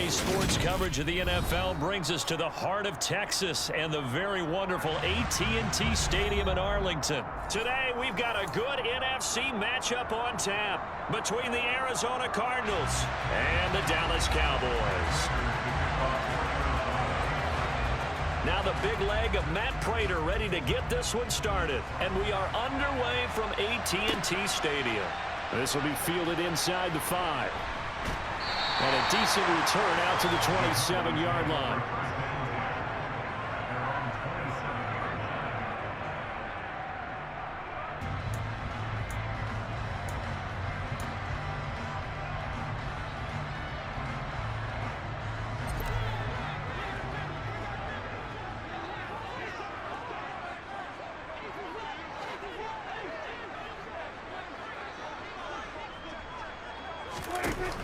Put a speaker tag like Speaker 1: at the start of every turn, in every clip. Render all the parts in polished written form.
Speaker 1: Today's sports coverage of the NFL brings us to the heart of Texas and the very wonderful AT&T Stadium in Arlington. Today, we've got a good NFC matchup on tap between the Arizona Cardinals and the Dallas Cowboys. Now the big leg of Matt Prater ready to get this one started. And we are underway from AT&T Stadium. This will be fielded inside the 5. And a decent return out to the 27-yard line.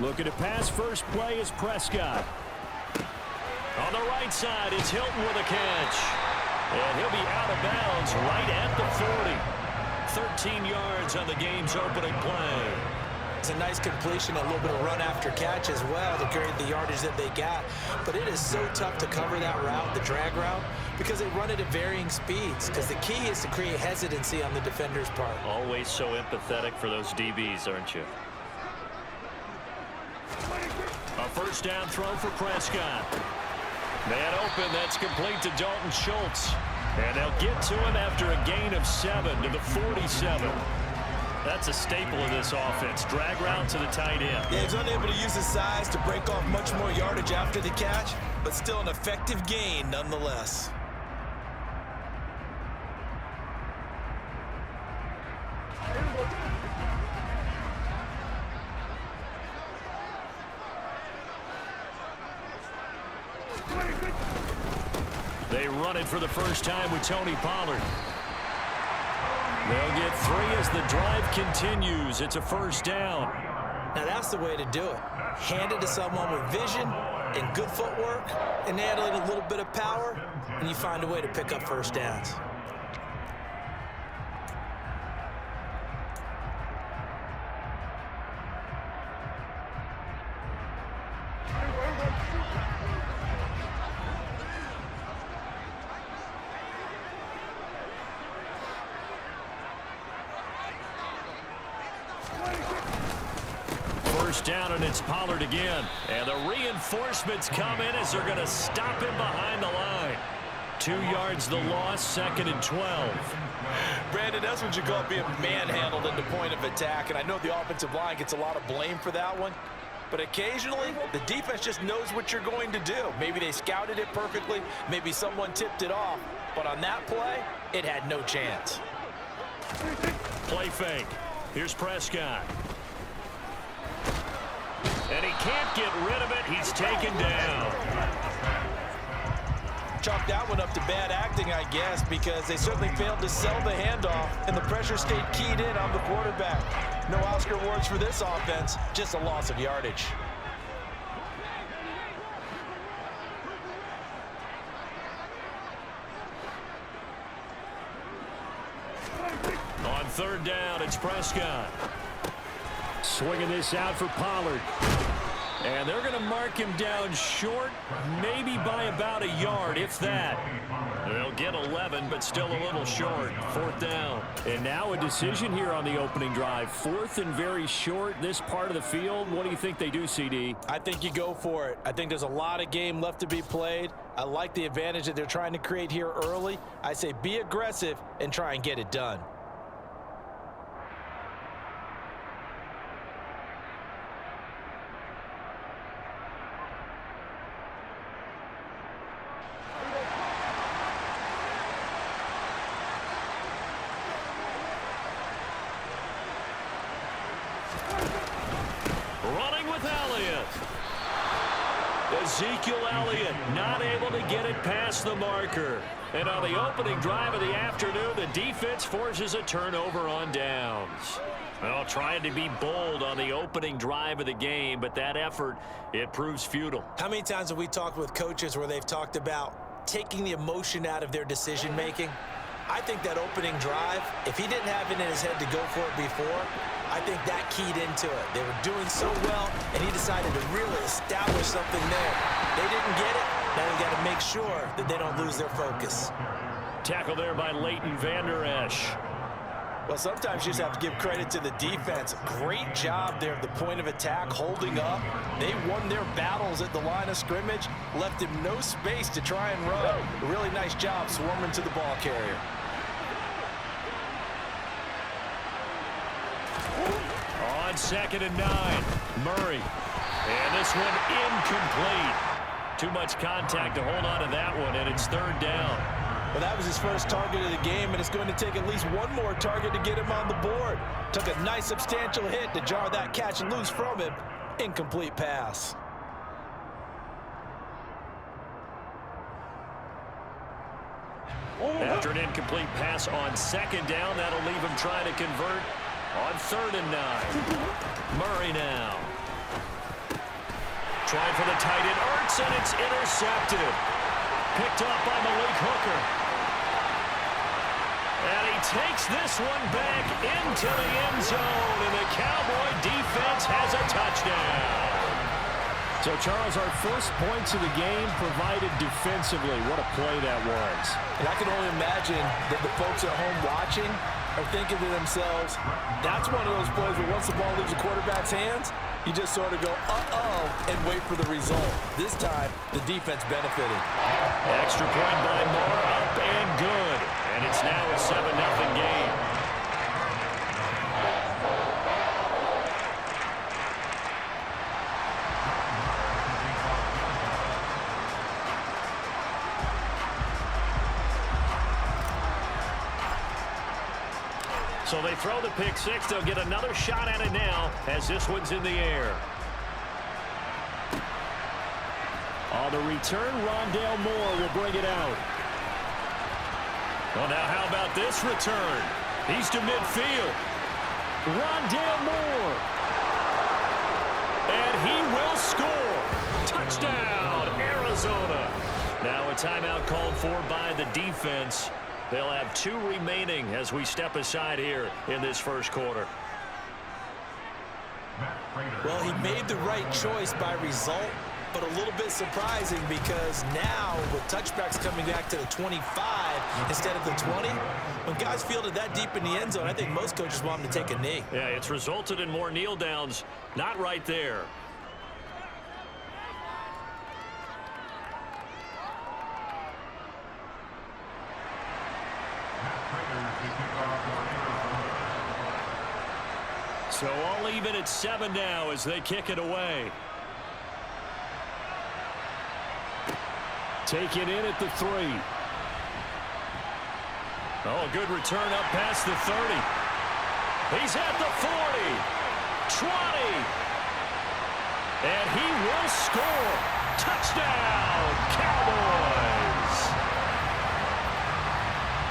Speaker 1: Looking to pass first play is Prescott. On the right side, it's Hilton with a catch. And he'll be out of bounds right at the 40. 13 yards on the game's opening play.
Speaker 2: It's a nice completion, a little bit of run after catch as well to create the yardage that they got. But it is so tough to cover that route, the drag route, because they run it at varying speeds. Because the key is to create hesitancy on the defender's part.
Speaker 1: Always so empathetic for those DBs, aren't you? A first down throw for Prescott. Man open, that's complete to Dalton Schultz. And they'll get to him after a gain of 7 to the 47. That's a staple of this offense. Drag route to the tight end.
Speaker 2: Yeah, he's unable to use his size to break off much more yardage after the catch, but still an effective gain nonetheless.
Speaker 1: They run it for the first time with Tony Pollard. They'll get 3 as the drive continues. It's a first down.
Speaker 2: Now that's the way to do it. Hand it to someone with vision and good footwork, and add a little bit of power, and you find a way to pick up first downs.
Speaker 1: First down, and it's Pollard again. And the reinforcements come in as they're going to stop him behind the line. 2 yards the loss, 2nd and 12.
Speaker 3: Brandon, that's what you call being manhandled at the point of attack. And I know the offensive line gets a lot of blame for that one. But occasionally, the defense just knows what you're going to do. Maybe they scouted it perfectly. Maybe someone tipped it off. But on that play, it had no chance.
Speaker 1: Play fake. Here's Prescott. And he can't get rid of it. He's taken down.
Speaker 3: Chalk that one up to bad acting, I guess, because they certainly failed to sell the handoff, and the pressure stayed keyed in on the quarterback. No Oscar awards for this offense, just a loss of yardage.
Speaker 1: On third down, it's Prescott. Swinging this out for Pollard. And they're going to mark him down short, maybe by about a yard, if that. They'll get 11, but still a little short. 4th down. And now a decision here on the opening drive. 4th and very short, this part of the field. What do you think they do, CD?
Speaker 2: I think you go for it. I think there's a lot of game left to be played. I like the advantage that they're trying to create here early. I say be aggressive and try and get it done.
Speaker 1: Ezekiel Elliott not able to get it past the marker. And on the opening drive of the afternoon, the defense forces a turnover on downs. Well, trying to be bold on the opening drive of the game, but that effort, it proves futile.
Speaker 2: How many times have we talked with coaches where they've talked about taking the emotion out of their decision-making? I think that opening drive, if he didn't have it in his head to go for it before, I think that keyed into it. They were doing so well, and he decided to really establish something there. They didn't get it. Now they got to make sure that they don't lose their focus.
Speaker 1: Tackle there by Leighton Vander Esch.
Speaker 3: Well, sometimes you just have to give credit to the defense. Great job there at the point of attack, holding up. They won their battles at the line of scrimmage, left him no space to try and run. A really nice job swarming to the ball carrier.
Speaker 1: On 2nd and 9, Murray. And this one incomplete. Too much contact to hold on to that one, and it's 3rd down.
Speaker 3: Well, that was his first target of the game, and it's going to take at least one more target to get him on the board. Took a nice substantial hit to jar that catch loose from him. Incomplete pass.
Speaker 1: After an incomplete pass on 2nd down, that'll leave him trying to convert on 3rd and 9. Murray now. Trying for the tight end, Ertz, and it's intercepted. Picked up by Malik Hooker. And he takes this one back into the end zone, and the Cowboy defense has a touchdown. So, Charles, our first points of the game provided defensively. What a play that was.
Speaker 3: And I can only imagine that the folks at home watching are thinking to themselves, that's one of those plays where once the ball leaves the quarterback's hands, you just sort of go, uh-oh, and wait for the result. This time, the defense benefited.
Speaker 1: Extra point by Moore, up and good. And it's now a 7-0 game. So they throw the pick six. They'll get another shot at it now as this one's in the air. On the return, Rondale Moore will bring it out. Well, now how about this return? He's to midfield. Rondale Moore. And he will score. Touchdown, Arizona. Now a timeout called for by the defense. They'll have 2 remaining as we step aside here in this first quarter.
Speaker 2: Well, he made the right choice by result, but a little bit surprising because now with touchbacks coming back to the 25 instead of the 20, when guys fielded that deep in the end zone, I think most coaches want them to take a knee.
Speaker 1: Yeah, it's resulted in more kneel downs. Not right there. So all even at 7 now as they kick it away. Taken in at the 3. Oh, good return up past the 30. He's at the 40. 20. And he will score. Touchdown, Cowboys.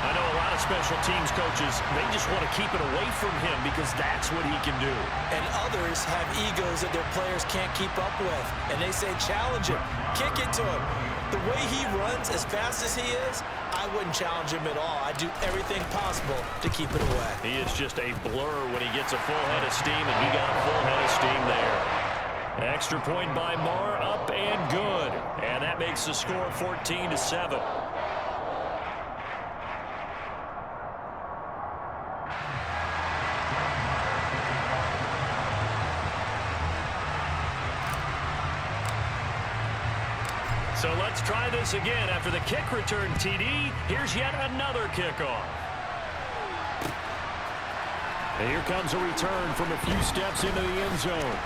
Speaker 1: I know a lot of special teams coaches, they just want to keep it away from him because that's what he can do.
Speaker 2: And others have egos that their players can't keep up with. And they say, challenge him, kick it to him. The way he runs, as fast as he is, I wouldn't challenge him at all. I'd do everything possible to keep it away.
Speaker 1: He is just a blur when he gets a full head of steam, and he got a full head of steam there. Extra point by Moore, up and good. And that makes the score 14-7. So let's try this again. After the kick return, TD, here's yet another kickoff. And here comes a return from a few steps into the end zone.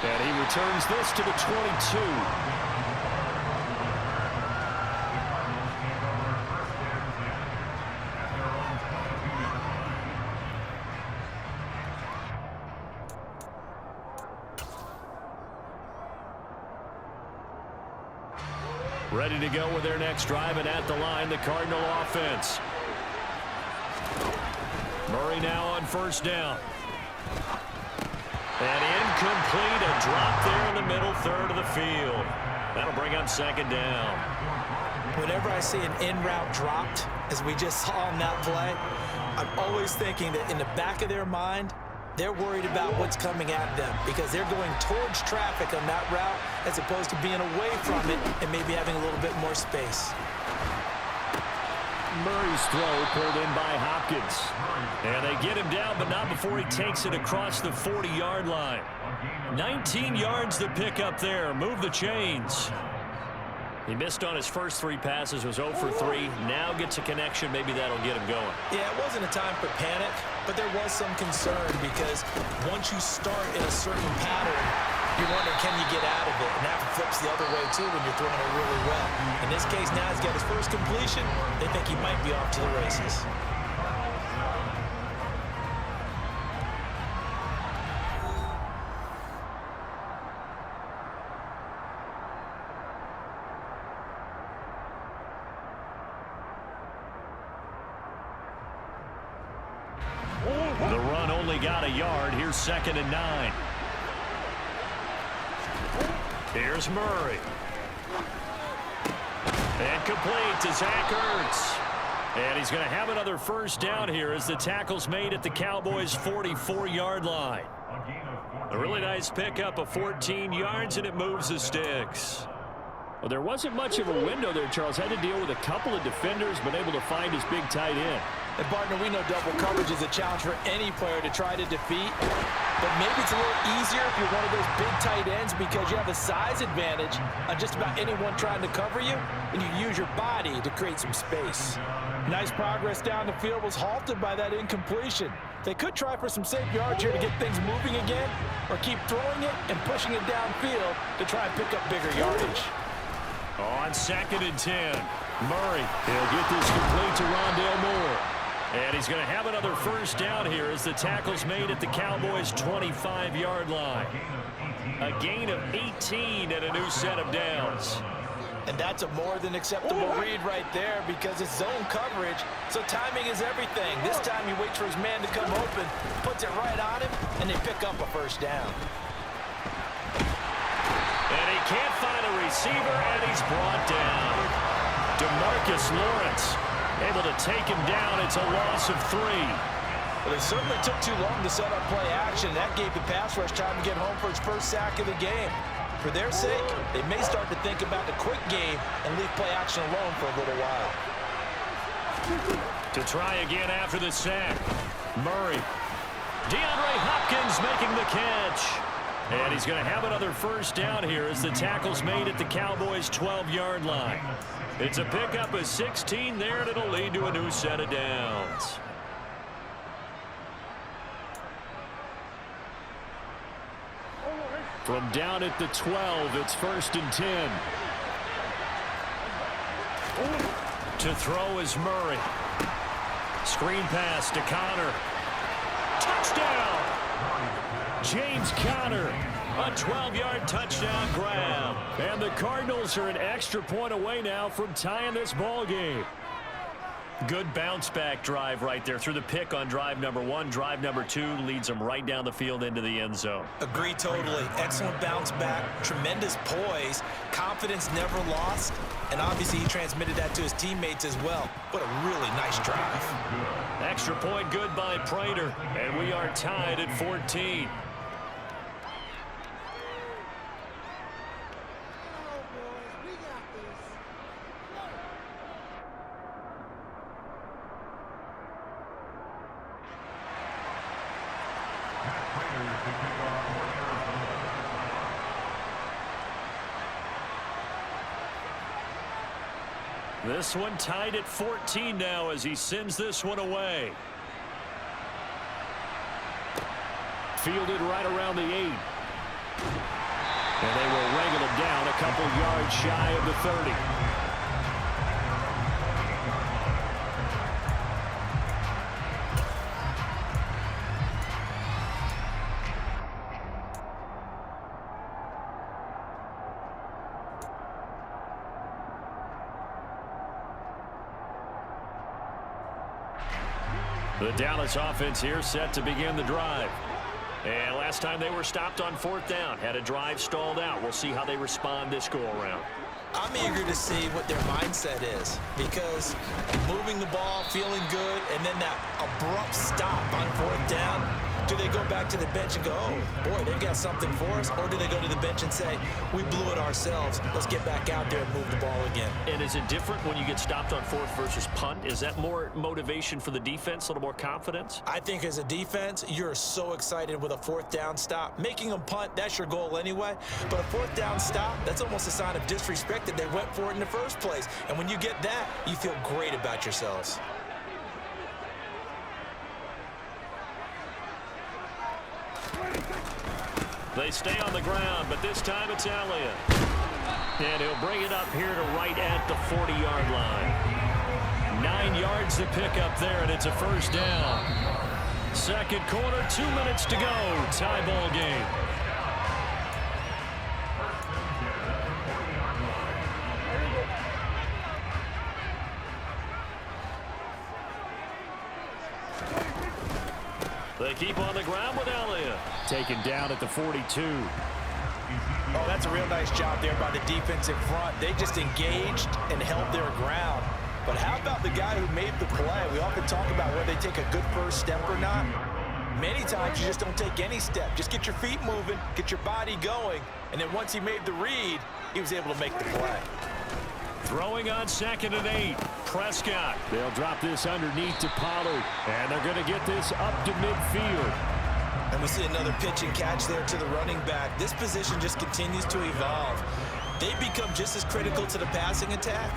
Speaker 1: And he returns this to the 22. Ready to go with their next drive, and at the line, the Cardinal offense. Murray now on 1st down. And incomplete, a drop there in the middle third of the field. That'll bring up 2nd down.
Speaker 2: Whenever I see an in route dropped, as we just saw on that play, I'm always thinking that in the back of their mind, They're worried about what's coming at them because they're going towards traffic on that route as opposed to being away from it and maybe having a little bit more space.
Speaker 1: Murray's throw pulled in by Hopkins. And they get him down, but not before he takes it across the 40-yard line. 19 yards to pick up there. Move the chains. He missed on his first 3 passes, was 0 for 3. Now gets a connection. Maybe that'll get him going.
Speaker 2: Yeah, it wasn't a time for panic, but there was some concern because once you start in a certain pattern, you wonder, can you get out of it? And that flips the other way, too, when you're throwing it really well. In this case, now he's got his first completion. They think he might be off to the races.
Speaker 1: The run only got a yard. Here's 2nd and 9. Here's Murray. And complete to Zach Ertz. And he's going to have another first down here as the tackle's made at the Cowboys' 44-yard line. A really nice pickup of 14 yards, and it moves the sticks. Well, there wasn't much of a window there, Charles. Had to deal with a couple of defenders, but able to find his big tight end.
Speaker 2: And, partner, we know double coverage is a challenge for any player to try to defeat. But maybe it's a little easier if you're one of those big tight ends because you have a size advantage on just about anyone trying to cover you, and you use your body to create some space. Nice progress down the field was halted by that incompletion. They could try for some safe yards here to get things moving again, or keep throwing it and pushing it downfield to try and pick up bigger yardage.
Speaker 1: On 2nd and 10, Murray. He'll get this complete to Rondale Moore. And he's going to have another first down here as the tackle's made at the Cowboys' 25-yard line. A gain of 18 and a new set of downs.
Speaker 2: And that's a more than acceptable read right there because it's zone coverage, so timing is everything. This time he waits for his man to come open, puts it right on him, and they pick up a first down.
Speaker 1: And he can't find a receiver, and he's brought down. DeMarcus Lawrence able to take him down. It's a loss of 3.
Speaker 2: Well, it certainly took too long to set up play action. That gave the pass rush time to get home for his first sack of the game. For their sake, they may start to think about the quick game and leave play action alone for a little while.
Speaker 1: To try again after the sack, Murray. DeAndre Hopkins making the catch. And he's going to have another first down here as the tackle's made at the Cowboys' 12-yard line. It's a pickup of 16 there, and it'll lead to a new set of downs. From down at the 12, it's 1st and 10. To throw is Murray. Screen pass to Connor. Touchdown! James Conner, a 12-yard touchdown grab. And the Cardinals are an extra point away now from tying this ball game. Good bounce-back drive right there through the pick on drive number 1. Drive number 2 leads them right down the field into the end zone.
Speaker 2: Agree totally. Excellent bounce back, tremendous poise, confidence never lost, and obviously he transmitted that to his teammates as well. What a really nice drive.
Speaker 1: Extra point good by Prater, and we are tied at 14. This one tied at 14 now as he sends this one away. Fielded right around the 8. And they will wrangle him down a couple yards shy of the 30. The Dallas offense here set to begin the drive. And last time they were stopped on 4th down. Had a drive stalled out. We'll see how they respond this go-around.
Speaker 2: I'm eager to see what their mindset is because moving the ball, feeling good, and then that abrupt stop on 4th down, Do they go back to the bench and go, oh, boy, they've got something for us? Or do they go to the bench and say, we blew it ourselves. Let's get back out there and move the ball again.
Speaker 1: And is it different when you get stopped on fourth versus punt? Is that more motivation for the defense, a little more confidence?
Speaker 2: I think as a defense, you're so excited with a fourth down stop. Making them punt, that's your goal anyway. But a fourth down stop, that's almost a sign of disrespect that they went for it in the first place. And when you get that, you feel great about yourselves.
Speaker 1: They stay on the ground, but this time it's Elliott. And he'll bring it up here to right at the 40-yard line. 9 yards to pick up there, and it's a first down. Second quarter, 2 minutes to go. Tie ball game. They keep on the ground with Elliott. Taken down at the 42.
Speaker 3: Oh, that's a real nice job there by the defense in front. They just engaged and held their ground. But how about the guy who made the play? We often talk about whether they take a good first step or not. Many times you just don't take any step. Just get your feet moving, get your body going, and then once he made the read, he was able to make the play.
Speaker 1: Throwing on 2nd and 8. Prescott. They'll drop this underneath to Pollard. And they're going to get this up to midfield.
Speaker 2: And we see another pitch and catch there to the running back. This position just continues to evolve. They become just as critical to the passing attack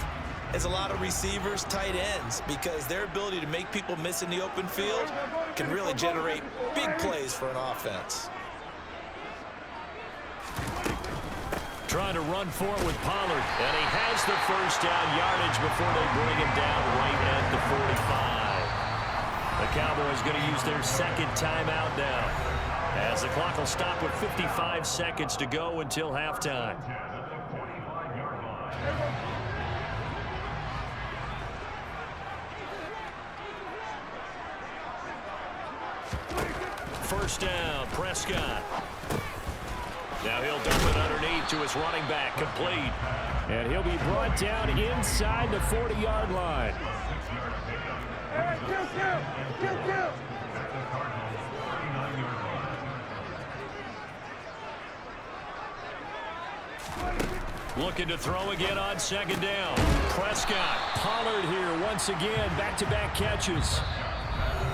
Speaker 2: as a lot of receivers, tight ends, because their ability to make people miss in the open field can really generate big plays for an offense.
Speaker 1: Trying to run for it with Pollard. And he has the first down yardage before they bring him down right at the 45. The Cowboys going to use their second timeout now, as the clock will stop with 55 seconds to go until halftime. First down, Prescott. Now he'll dump it underneath to his running back, complete. And he'll be brought down inside the 40-yard line. Looking to throw again on 2nd down. Prescott, Pollard here once again, back-to-back catches.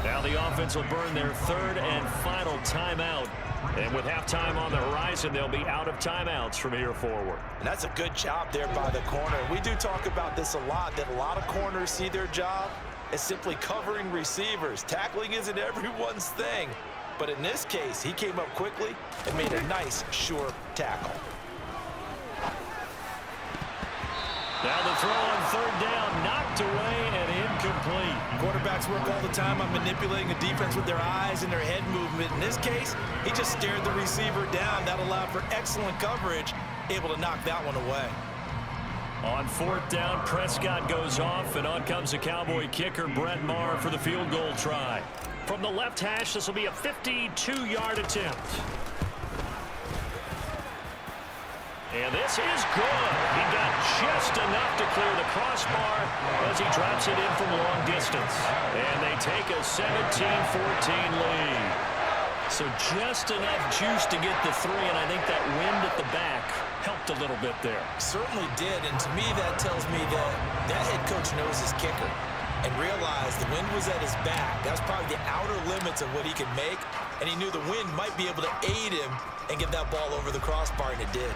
Speaker 1: Now the offense will burn their third and final timeout. And with halftime on the horizon, they'll be out of timeouts from here forward.
Speaker 2: And that's a good job there by the corner. We do talk about this a lot, that a lot of corners see their job as simply covering receivers. Tackling isn't everyone's thing. But in this case, he came up quickly and made a nice, sure tackle.
Speaker 1: Now the throw on 3rd down, knocked away and incomplete.
Speaker 2: Quarterbacks work all the time on manipulating a defense with their eyes and their head movement. In this case, he just stared the receiver down. That allowed for excellent coverage, able to knock that one away.
Speaker 1: On 4th down, Prescott goes off, and on comes the Cowboy kicker, Brett Maher, for the field goal try. From the left hash, this will be a 52-yard attempt. And this is good. He got just enough to clear the crossbar as he drops it in from long distance. And they take a 17-14 lead. So just enough juice to get the 3, and I think that wind at the back helped a little bit there.
Speaker 2: Certainly did, and to me that tells me that head coach knows his kicker and realized the wind was at his back. That's probably the outer limits of what he could make, and he knew the wind might be able to aid him and get that ball over the crossbar, and it did.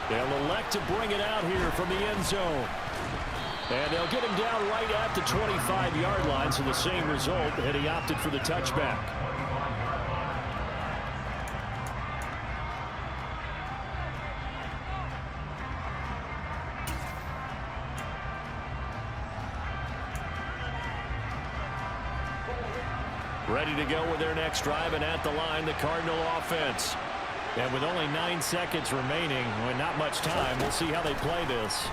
Speaker 1: They'll elect to bring it out here from the end zone. And they'll get him down right at the 25-yard line, so the same result, and he opted for the touchback. Ready to go with their next drive, and at the line, the Cardinal offense. And with only 9 seconds remaining, well, not much time, we'll see how they play this.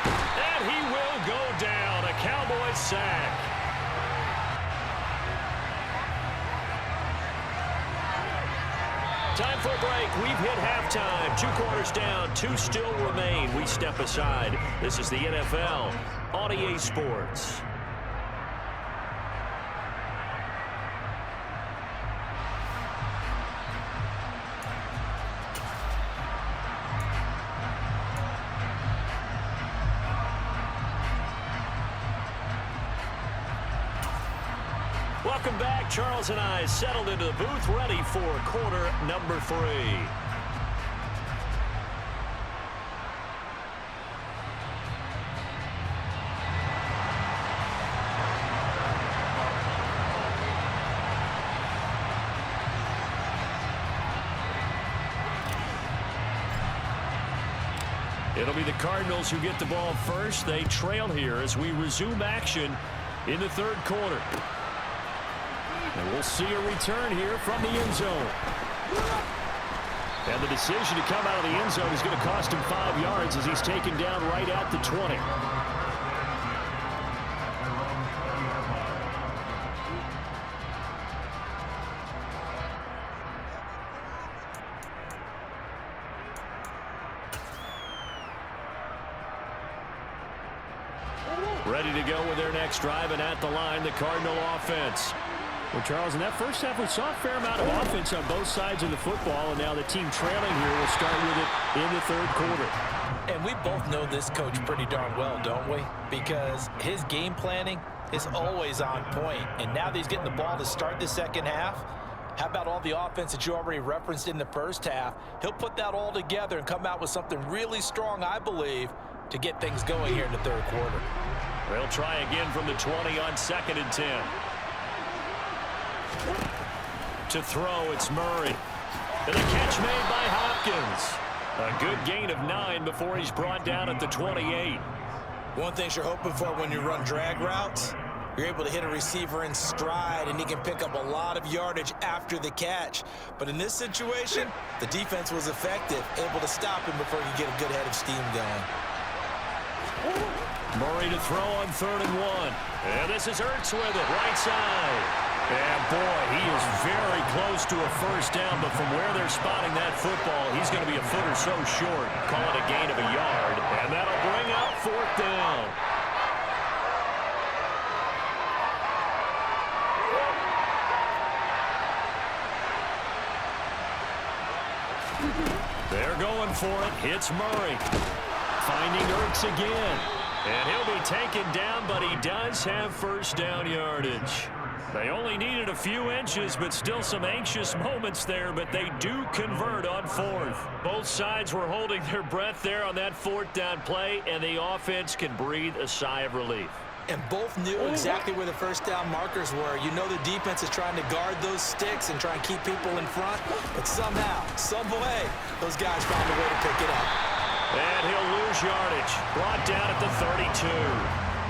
Speaker 1: And he will go down, a Cowboys sack. Time for a break. We've hit halftime. 2 quarters down, 2 still remain. We step aside. This is the NFL on EA Sports. Welcome back. Charles and I settled into the booth, ready for quarter number 3. It'll be the Cardinals who get the ball first. They trail here as we resume action in the third quarter. And we'll see a return here from the end zone. And the decision to come out of the end zone is going to cost him 5 yards as he's taken down right at the 20. Ready to go with their next drive, and at the line, the Cardinal offense. Well, Charles, in that first half, we saw a fair amount of offense on both sides of the football, and now the team trailing here will start with it in the third quarter.
Speaker 2: And we both know this coach pretty darn well, don't we? Because his game planning is always on point. And now that he's getting the ball to start the second half, how about all the offense that you already referenced in the first half? He'll put that all together and come out with something really strong, I believe, to get things going here in the third quarter.
Speaker 1: They'll try again from the 20 on 2nd and 10. To throw, it's Murray. And the catch made by Hopkins. A good gain of 9 before he's brought down at the 28.
Speaker 2: One thing you're hoping for when you run drag routes, you're able to hit a receiver in stride, and he can pick up a lot of yardage after the catch. But in this situation, the defense was effective, able to stop him before he could get a good head of steam going.
Speaker 1: Murray to throw on 3rd and 1. And this is Ertz with it, right side. And boy, he is very close to a first down, but from where they're spotting that football, he's going to be a foot or so short. Call it a gain of a yard, and that'll bring up 4th down. They're going for it. It's Murray. Finding Ertz again. And he'll be taken down, but he does have first down yardage. They only needed a few inches, but still some anxious moments there, but they do convert on 4th. Both sides were holding their breath there on that 4th down play, and the offense can breathe a sigh of relief.
Speaker 2: And both knew exactly where the first down markers were. You know the defense is trying to guard those sticks and try and keep people in front, but somehow, some way, those guys found a way to pick it up.
Speaker 1: And he'll lose yardage. Brought down at the 32.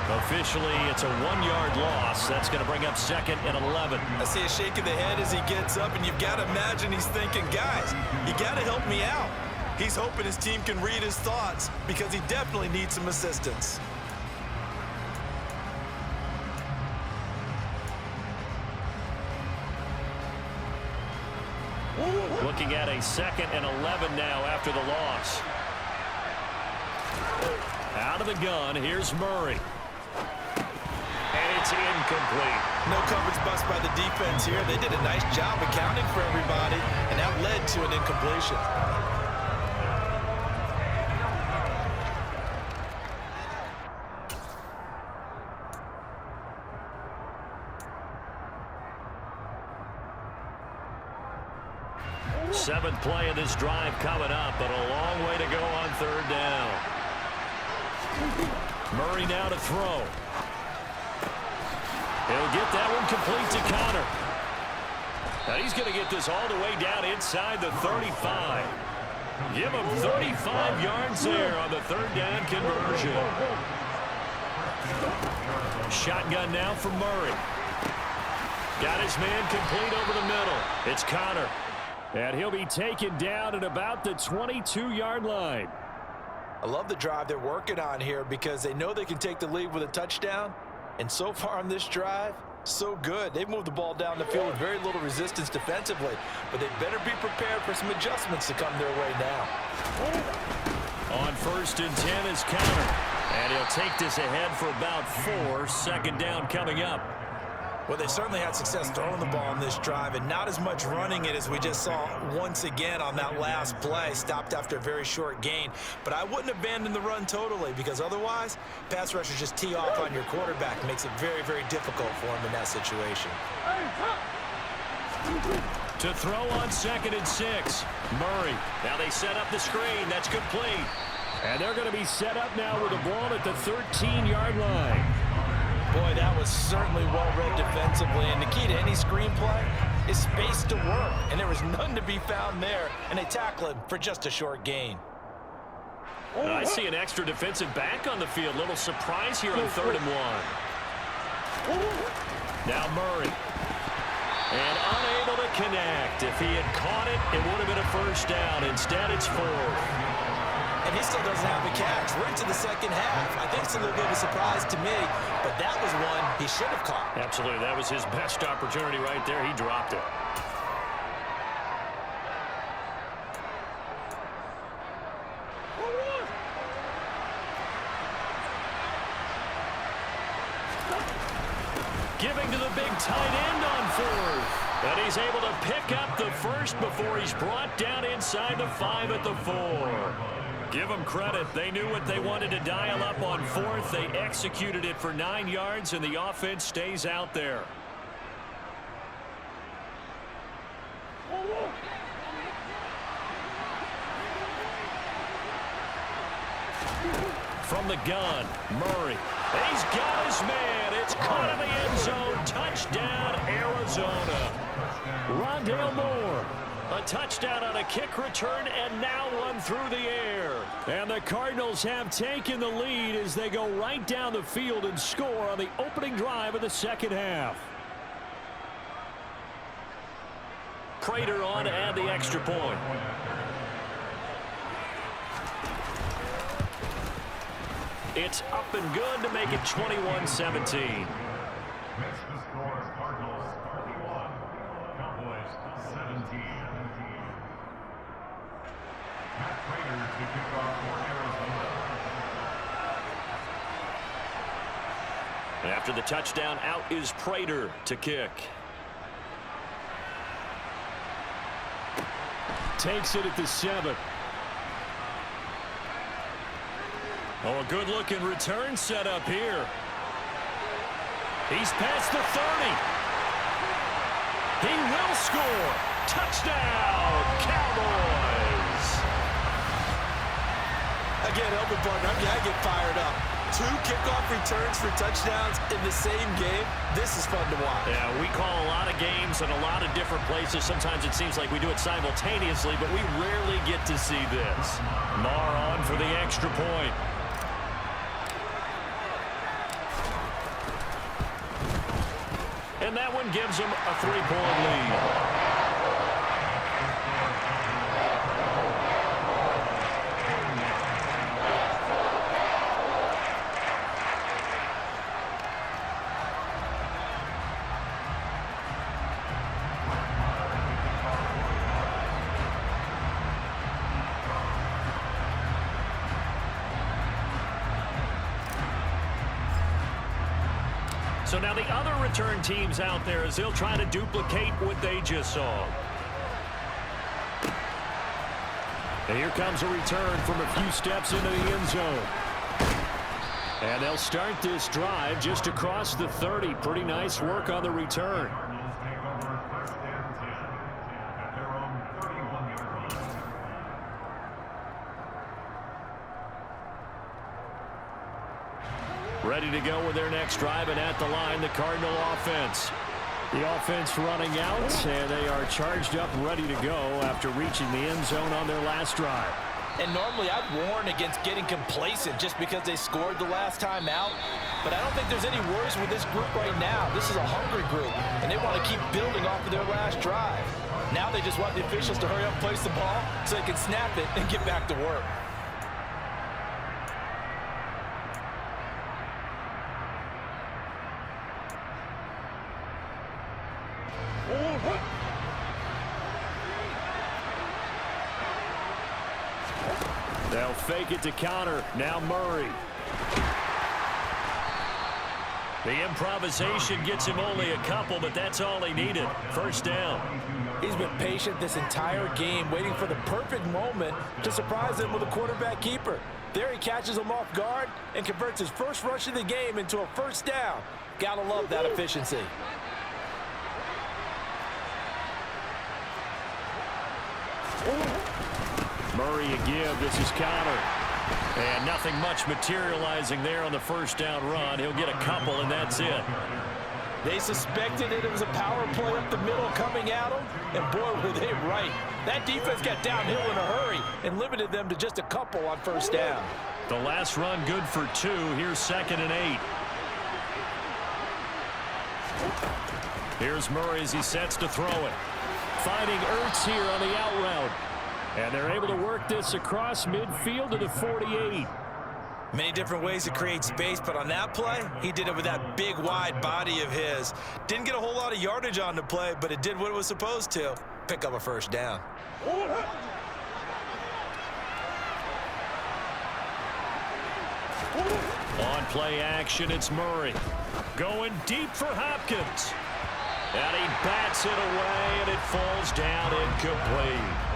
Speaker 1: Officially, it's a 1-yard loss. That's going to bring up 2nd and 11.
Speaker 2: I see a shake of the head as he gets up, and you've got to imagine he's thinking, guys, you got to help me out. He's hoping his team can read his thoughts because he definitely needs some assistance.
Speaker 1: Looking at a 2nd and 11 now after the loss. Out of the gun, here's Murray. And it's incomplete.
Speaker 2: No coverage bust by the defense here. They did a nice job accounting for everybody, and that led to an incompletion.
Speaker 1: Seventh play of this drive coming up, but a long way to go on 3rd down. Murray now to throw. He'll get that one complete to Connor. Now he's going to get this all the way down inside the 35. Give him 35 yards there on the 3rd down conversion. Shotgun now for Murray. Got his man complete over the middle. It's Connor. And he'll be taken down at about the 22-yard line.
Speaker 2: I love the drive they're working on here because they know they can take the lead with a touchdown. And so far on this drive, so good. They've moved the ball down the field with very little resistance defensively. But they better be prepared for some adjustments to come their way now.
Speaker 1: On 1st and 10 is Connor. And he'll take this ahead for about 4. 2nd down coming up.
Speaker 2: Well, they certainly had success throwing the ball on this drive, and not as much running it as we just saw once again on that last play. Stopped after a very short gain. But I wouldn't abandon the run totally, because otherwise, pass rushers just tee off on your quarterback. Makes it very, very difficult for him in that situation.
Speaker 1: To throw on 2nd and 6. Murray. Now they set up the screen. That's complete. And they're going to be set up now with the ball at the 13-yard line.
Speaker 3: Boy, that was certainly well-read defensively. And the key to any screenplay is space to work. And there was none to be found there. And they tackle him for just a short gain.
Speaker 1: I see an extra defensive back on the field. Little surprise here on 3rd and 1. Now Murray. And unable to connect. If he had caught it, it would have been a first down. Instead, it's 4th.
Speaker 2: And he still doesn't have a catch. We're into the second half. I think it's a little bit of a surprise to me, but that was one he should have caught.
Speaker 1: Absolutely. That was his best opportunity right there. He dropped it. Giving to the big tight end on 4th. And he's able to pick up the first before he's brought down inside the 5 at the 4. Give them credit. They knew what they wanted to dial up on 4th. They executed it for 9 yards, and the offense stays out there. From the gun, Murray. He's got his man. It's caught in the end zone. Touchdown, Arizona. Rondale Moore. A touchdown on a kick return, and now one through the air. And the Cardinals have taken the lead as they go right down the field and score on the opening drive of the second half. Prater on to add the extra point. It's up and good to make it 21-17.
Speaker 4: Cardinals 31, Cowboys 17. Matt Prater to kick off for Arizona.
Speaker 1: After the touchdown, out is Prater to kick. Takes it at the 7. Oh, a good-looking return set up here. He's past the 30. He will score. Touchdown, Cowboys.
Speaker 2: Again, open partner, I get fired up. 2 kickoff returns for touchdowns in the same game. This is fun to watch.
Speaker 1: Yeah, we call a lot of games in a lot of different places. Sometimes it seems like we do it simultaneously, but we rarely get to see this. Marr on for the extra point. And that one gives them a 3-point lead. So now the other return teams out there as they'll try to duplicate what they just saw. And here comes a return from a few steps into the end zone. And they'll start this drive just across the 30. Pretty nice work on the return.
Speaker 4: Cardinals take over 1st and 10 at their own 31-yard line.
Speaker 1: Ready to go with their next drive, and at the line, the Cardinal offense. The offense running out, and they are charged up, ready to go after reaching the end zone on their last drive.
Speaker 3: And normally I'd warn against getting complacent just because they scored the last time out. But I don't think there's any worries with this group right now. This is a hungry group, and they want to keep building off of their last drive. Now they just want the officials to hurry up and place the ball so they can snap it and get back to work.
Speaker 1: They'll fake it to counter. Now Murray. The improvisation gets him only a couple, but that's all he needed. First down.
Speaker 2: He's been patient this entire game, waiting for the perfect moment to surprise them with a quarterback keeper. There he catches him off guard and converts his first rush of the game into a first down. Gotta love that efficiency.
Speaker 1: Murray a give. This is Connor. And nothing much materializing there on the first down run. He'll get a couple, and that's it.
Speaker 2: They suspected it was a power play up the middle coming at them, and boy, were they right. That defense got downhill in a hurry and limited them to just a couple on first down.
Speaker 1: The last run good for 2. Here's 2nd and 8. Here's Murray as he sets to throw it. Finding Ertz here on the out route. And they're able to work this across midfield to the 48.
Speaker 2: Many different ways to create space, but on that play, he did it with that big, wide body of his. Didn't get a whole lot of yardage on the play, but it did what it was supposed to. Pick up a first down.
Speaker 1: On play action, it's Murray. Going deep for Hopkins. And he bats it away, and it falls down incomplete.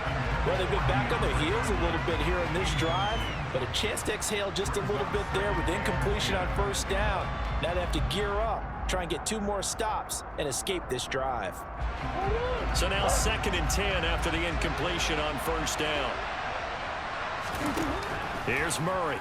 Speaker 2: Well, they've been back on their heels a little bit here in this drive, but a chance to exhale just a little bit there with incompletion on first down. Now they have to gear up, try and get 2 more stops, and escape this drive.
Speaker 1: So now 2nd and 10 after the incompletion on first down. Here's Murray.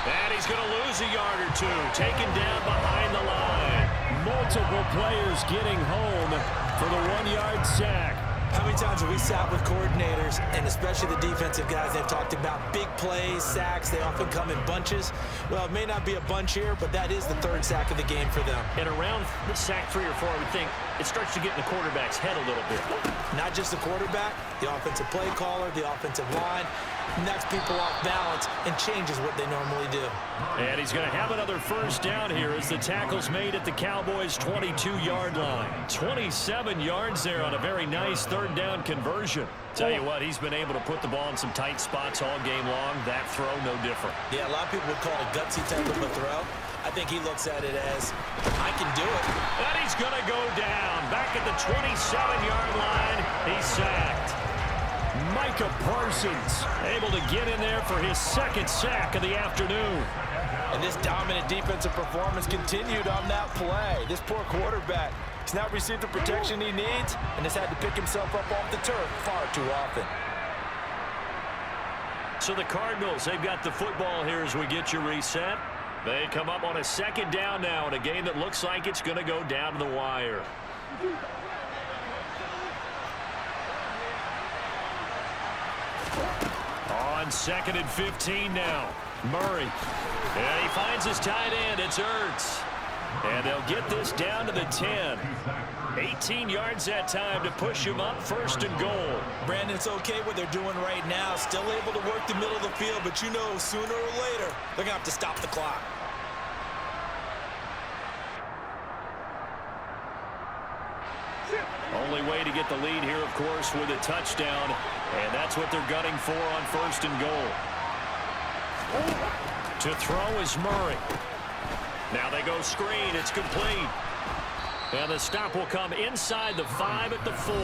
Speaker 1: And he's going to lose a yard or 2, taken down behind the line. Multiple players getting home for the 1-yard sack.
Speaker 2: How many times have we sat with coordinators, and especially the defensive guys, they've talked about big plays, sacks. They often come in bunches. Well, it may not be a bunch here, but that is the 3rd sack of the game for them.
Speaker 1: And around the sack 3 or 4, I would think it starts to get in the quarterback's head a little bit.
Speaker 2: Not just the quarterback, the offensive play caller, the offensive line. Knocks people off balance and changes what they normally do.
Speaker 1: And he's going to have another first down here as the tackle's made at the Cowboys' 22-yard line. 27 yards there on a very nice 3rd down conversion. Tell you what, he's been able to put the ball in some tight spots all game long. That throw, no different.
Speaker 2: Yeah, a lot of people would call it a gutsy type of a throw. I think he looks at it as, I can do it.
Speaker 1: And he's going to go down. Back at the 27-yard line, he's sacked. Micah Parsons able to get in there for his 2nd sack of the afternoon.
Speaker 2: And this dominant defensive performance continued on that play. This poor quarterback has not received the protection he needs and has had to pick himself up off the turf far too often.
Speaker 1: So the Cardinals, they've got the football here as we get you reset. They come up on a 2nd down now in a game that looks like it's going to go down to the wire. On 2nd and 15 now. Murray. And he finds his tight end. It's Ertz. And they'll get this down to the 10. 18 yards that time to push him up 1st and goal.
Speaker 2: Brandon, it's okay what they're doing right now. Still able to work the middle of the field, but you know sooner or later they're going to have to stop the clock.
Speaker 1: Only way to get the lead here, of course, with a touchdown. And that's what they're gunning for on 1st and goal. To throw is Murray. Now they go screen. It's complete. And the stop will come inside the 5 at the 4.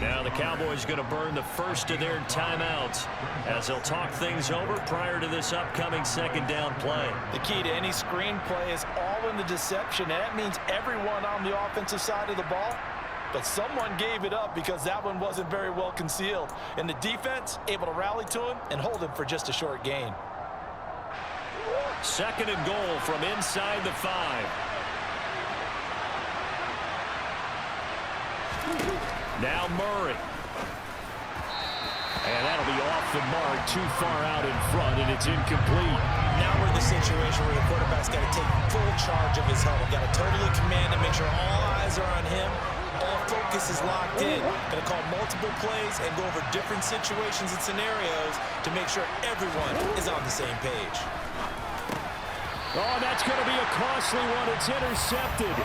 Speaker 1: Now the Cowboys going to burn the first of their timeouts as they'll talk things over prior to this upcoming 2nd down play.
Speaker 2: The key to any screen play is all in the deception, and that means everyone on the offensive side of the ball. But someone gave it up because that one wasn't very well concealed. And the defense able to rally to him and hold him for just a short gain.
Speaker 1: 2nd and goal from inside the 5. Now Murray. And that'll be off the mark, too far out in front, and it's incomplete.
Speaker 2: Now we're in the situation where the quarterback's got to take full charge of his huddle. Got to totally command and make sure all eyes are on him. All focus is locked in. Going to call multiple plays and go over different situations and scenarios to make sure everyone is on the same page.
Speaker 1: Oh, that's going to be a costly one. It's intercepted.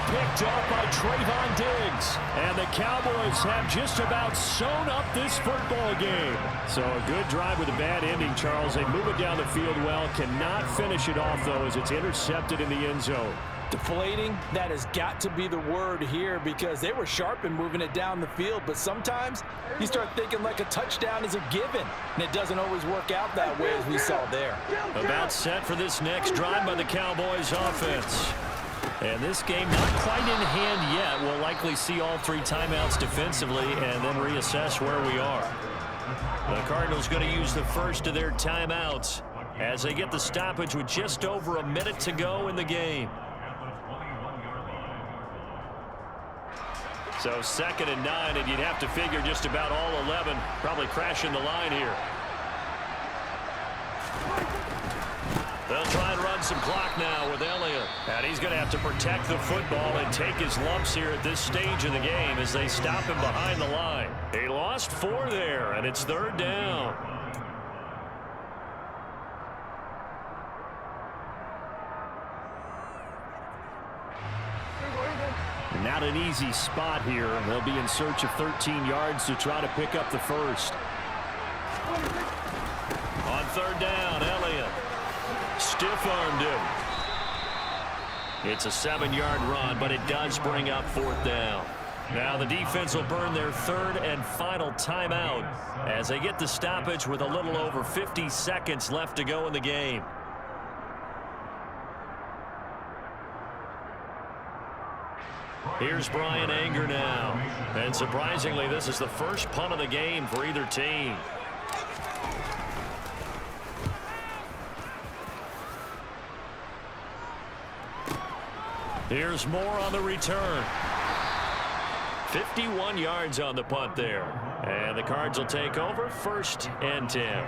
Speaker 1: Picked up by Trayvon Diggs. And the Cowboys have just about sewn up this football game. So a good drive with a bad ending, Charles. They move it down the field well. Cannot finish it off, though, as it's intercepted in the end zone.
Speaker 2: Deflating, that has got to be the word here because they were sharp in moving it down the field, but sometimes you start thinking like a touchdown is a given, and it doesn't always work out that way as we saw there.
Speaker 1: About set for this next drive by the Cowboys offense. And this game not quite in hand yet. We'll likely see all 3 timeouts defensively and then reassess where we are. The Cardinals going to use the first of their timeouts as they get the stoppage with just over a minute to go in the game. So 2nd and 9, and you'd have to figure just about all 11 probably crashing the line here. They'll try and run some clock now with Elliott. And he's going to have to protect the football and take his lumps here at this stage of the game as they stop him behind the line. He lost 4 there, and it's 3rd down. Not an easy spot here. They'll be in search of 13 yards to try to pick up the first. On 3rd down, Elliott. Stiff-armed him. It's a 7-yard run, but it does bring up 4th down. Now the defense will burn their 3rd and final timeout as they get the stoppage with a little over 50 seconds left to go in the game. Here's Brian Anger now. And surprisingly, this is the first punt of the game for either team. Here's Moore on the return. 51 yards on the punt there. And the Cards will take over 1st and 10.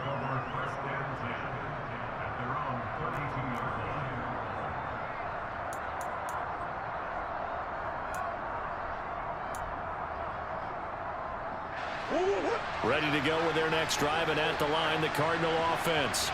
Speaker 1: Ready to go with their next drive, and at the line, the Cardinal offense.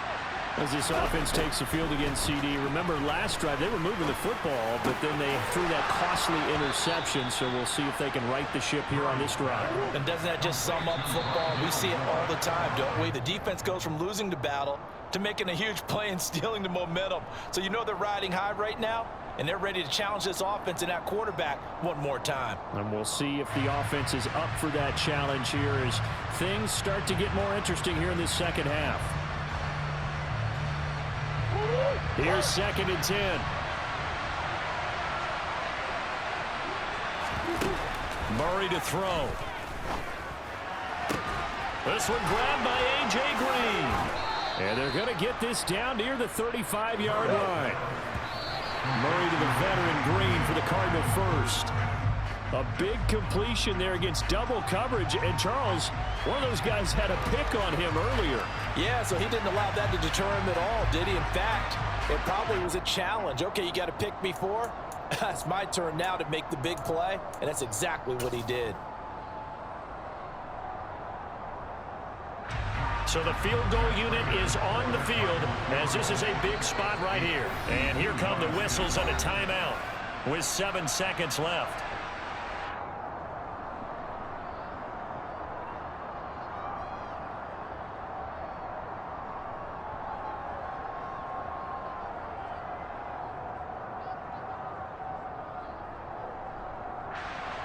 Speaker 1: As this offense takes the field against CD, remember last drive they were moving the football, but then they threw that costly interception, so we'll see if they can right the ship here on this drive.
Speaker 2: And doesn't that just sum up football? We see it all the time, don't we? The defense goes from losing the battle to making a huge play and stealing the momentum. So you know they're riding high right now, and they're ready to challenge this offense and that quarterback one more time. And
Speaker 1: we'll see if the offense is up for that challenge here as things start to get more interesting here in this second half. Here's 2nd and 10. Murray to throw. This one grabbed by A.J. Green. And they're going to get this down near the 35-yard line. Murray to the veteran Green for the Cardinal first. A big completion there against double coverage. And Charles, one of those guys had a pick on him earlier.
Speaker 2: Yeah, so he didn't allow that to deter him at all, did he? In fact, it probably was a challenge. Okay, you got to pick me 4. It's my turn now to make the big play, and that's exactly what he did.
Speaker 1: So the field goal unit is on the field as this is a big spot right here. And here come the whistles and a timeout with 7 seconds left.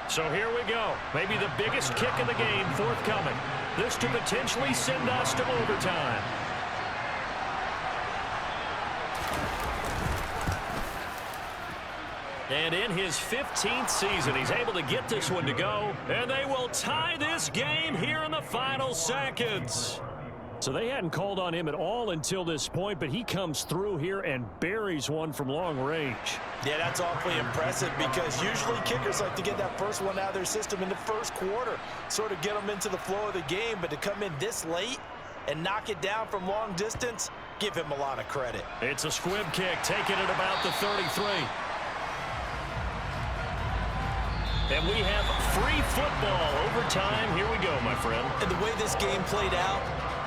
Speaker 1: So here we go. Maybe the biggest kick of the game forthcoming. This to potentially send us to overtime. And in his 15th season, he's able to get this one to go. And they will tie this game here in the final seconds. So they hadn't called on him at all until this point, but he comes through here and buries one from long range.
Speaker 2: Yeah, that's awfully impressive because usually kickers like to get that first one out of their system in the first quarter, sort of get them into the flow of the game, but to come in this late and knock it down from long distance, give him a lot of credit.
Speaker 1: It's a squib kick, taking it about the 33. And we have free football overtime. Here we go, my friend.
Speaker 2: And the way this game played out,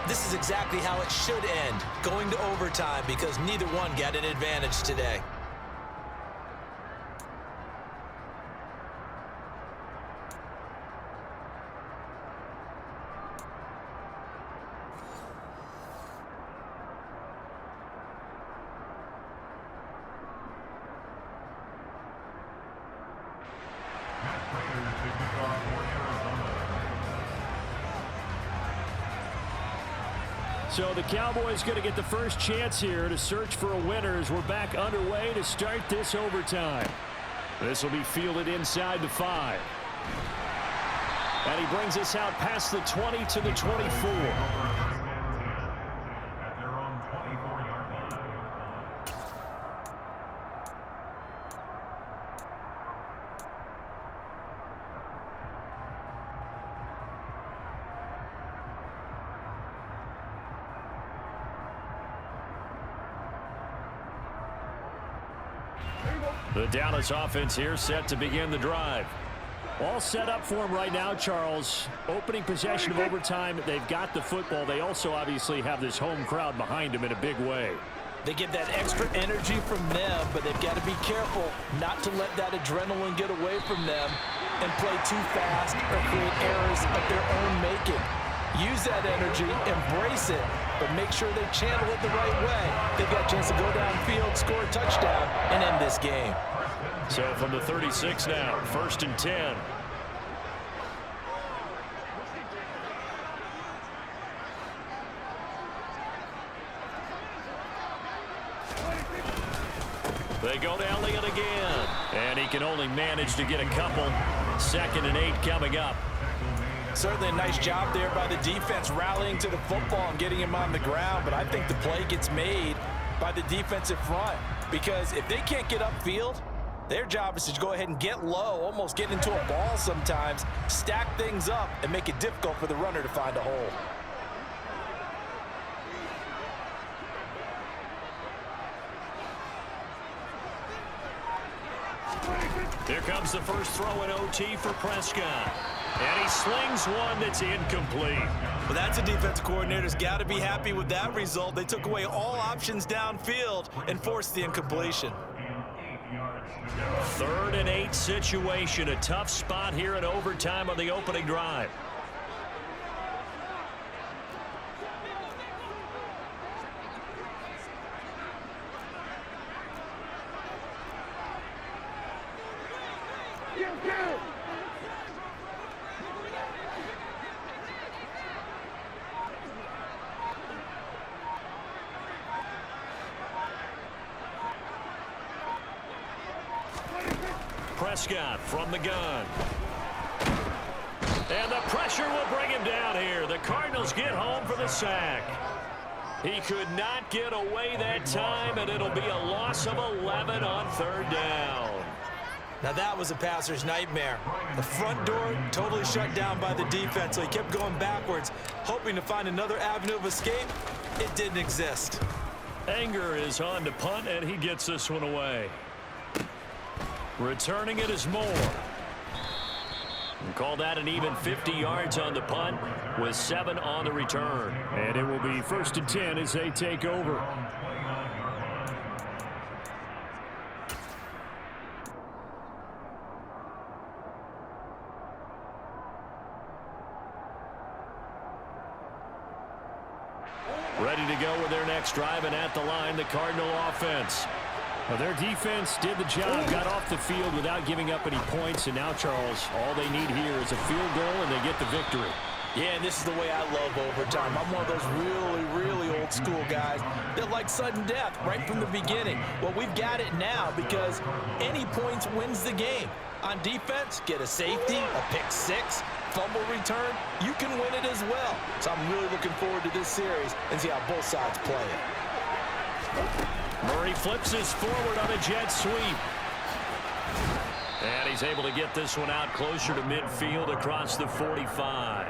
Speaker 2: this is exactly how it should end, going to overtime because neither one got an advantage today.
Speaker 1: So the Cowboys going to get the first chance here to search for a winner as we're back underway to start this overtime. This will be fielded inside the 5. And he brings us out past the 20 to the 24.
Speaker 4: At their own 24-yard line.
Speaker 1: The Dallas offense here set to begin the drive. All set up for him right now, Charles. Opening possession of overtime. They've got the football. They also obviously have this home crowd behind them in a big way.
Speaker 2: They get that extra energy from them, but they've got to be careful not to let that adrenaline get away from them and play too fast or create errors of their own making. Use that energy, embrace it, but make sure they channel it the right way. They've got a chance to go downfield, score a touchdown, and end this game.
Speaker 1: So from the 36 now, 1st and 10. They go to Elliott again, and he can only manage to get a couple. 2nd and 8 coming up.
Speaker 2: Certainly a nice job there by the defense rallying to the football and getting him on the ground, but I think the play gets made by the defensive front because if they can't get upfield, their job is to go ahead and get low, almost get into a ball sometimes, stack things up, and make it difficult for the runner to find a hole.
Speaker 1: Here comes the first throw in OT for Prescott. And he slings one that's incomplete.
Speaker 2: Well, that's a defensive coordinator's got to be happy with that result. They took away all options downfield and forced the incompletion.
Speaker 1: 3rd and 8 situation. A tough spot here in overtime on the opening drive. Prescott from the gun. And the pressure will bring him down here. The Cardinals get home for the sack. He could not get away that time, and it'll be a loss of 11 on 3rd down.
Speaker 2: Now that was a passer's nightmare. The front door totally shut down by the defense, so he kept going backwards, hoping to find another avenue of escape. It didn't exist.
Speaker 1: Anger is on to punt, and he gets this one away. Returning it is Moore. We'll call that an even 50 yards on the punt with 7 on the return. And it will be 1st and 10 as they take over. Ready to go with their next drive, and at the line, the Cardinal offense. Well, their defense did the job, got off the field without giving up any points, and now, Charles, all they need here is a field goal, and they get the victory.
Speaker 2: Yeah, and this is the way I love overtime. I'm one of those really old school guys that like sudden death right from the beginning. Well, we've got it now because any points wins the game. On defense, get a safety, a pick 6, fumble return, you can win it as well. So I'm really looking forward to this series and see how both sides play it.
Speaker 1: Murray flips his forward on a jet sweep. And he's able to get this one out closer to midfield across the 45.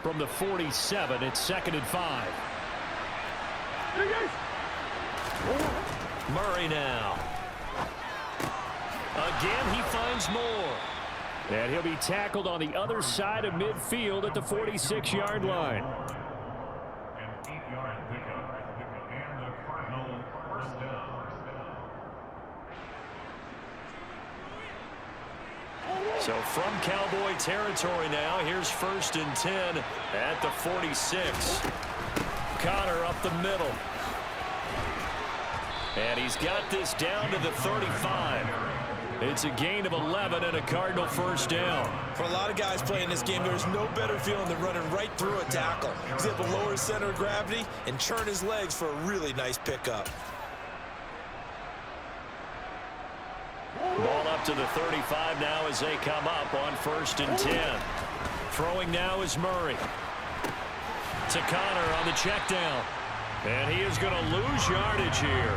Speaker 1: From the 47, it's 2nd and 5. Murray now. Again, he finds Moore. And he'll be tackled on the other side of midfield at the 46-yard line.
Speaker 4: An 8-yard pickup. And the Cardinal first down.
Speaker 1: So from Cowboy territory now, here's 1st and 10 at the 46. Connor up the middle. And he's got this down to the 35. It's a gain of 11 and a Cardinal first down.
Speaker 2: For a lot of guys playing this game, there's no better feeling than running right through a tackle. He's able to lower his center of gravity and churn his legs for a really nice pickup.
Speaker 1: Ball up to the 35 now as they come up on 1st and 10. Throwing now is Murray. To Connor on the check down. And he is going to lose yardage here.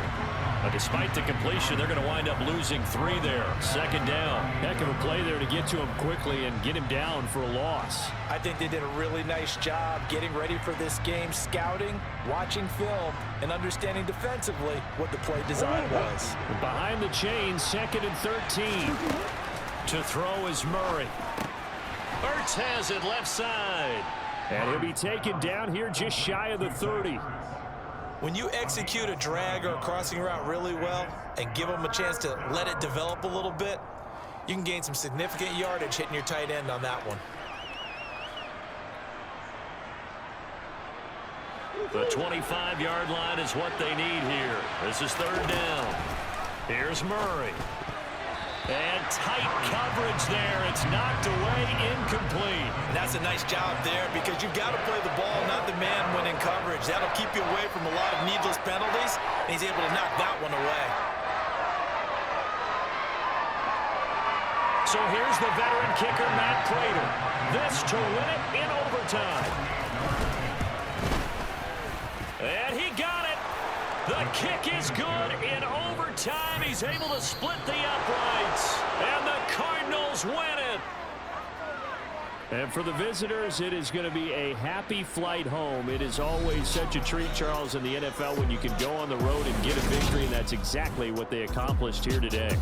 Speaker 1: But despite the completion, they're going to wind up losing 3 there. 2nd down. Heck of a play there to get to him quickly and get him down for a loss.
Speaker 2: I think they did a really nice job getting ready for this game, scouting, watching film, and understanding defensively what the play design was.
Speaker 1: Behind the chains, 2nd and 13. To throw is Murray. Ertz has it left side. And he'll be taken down here just shy of the 30.
Speaker 2: When you execute a drag or a crossing route really well and give them a chance to let it develop a little bit, you can gain some significant yardage hitting your tight end on that one.
Speaker 1: The 25-yard line is what they need here. This is 3rd down. Here's Murray. And tight coverage there. It's knocked away, incomplete.
Speaker 2: And that's a nice job there because you've got to play the ball, not the man when in coverage. That'll keep you away from a lot of needless penalties, and he's able to knock that one away.
Speaker 1: So here's the veteran kicker, Matt Prater. This to win it in overtime. And he got it. The kick is good in overtime. He's able to split the uprights. And the Cardinals win it. And for the visitors, it is going to be a happy flight home. It is always such a treat, Charles, in the NFL when you can go on the road and get a victory, and that's exactly what they accomplished here today.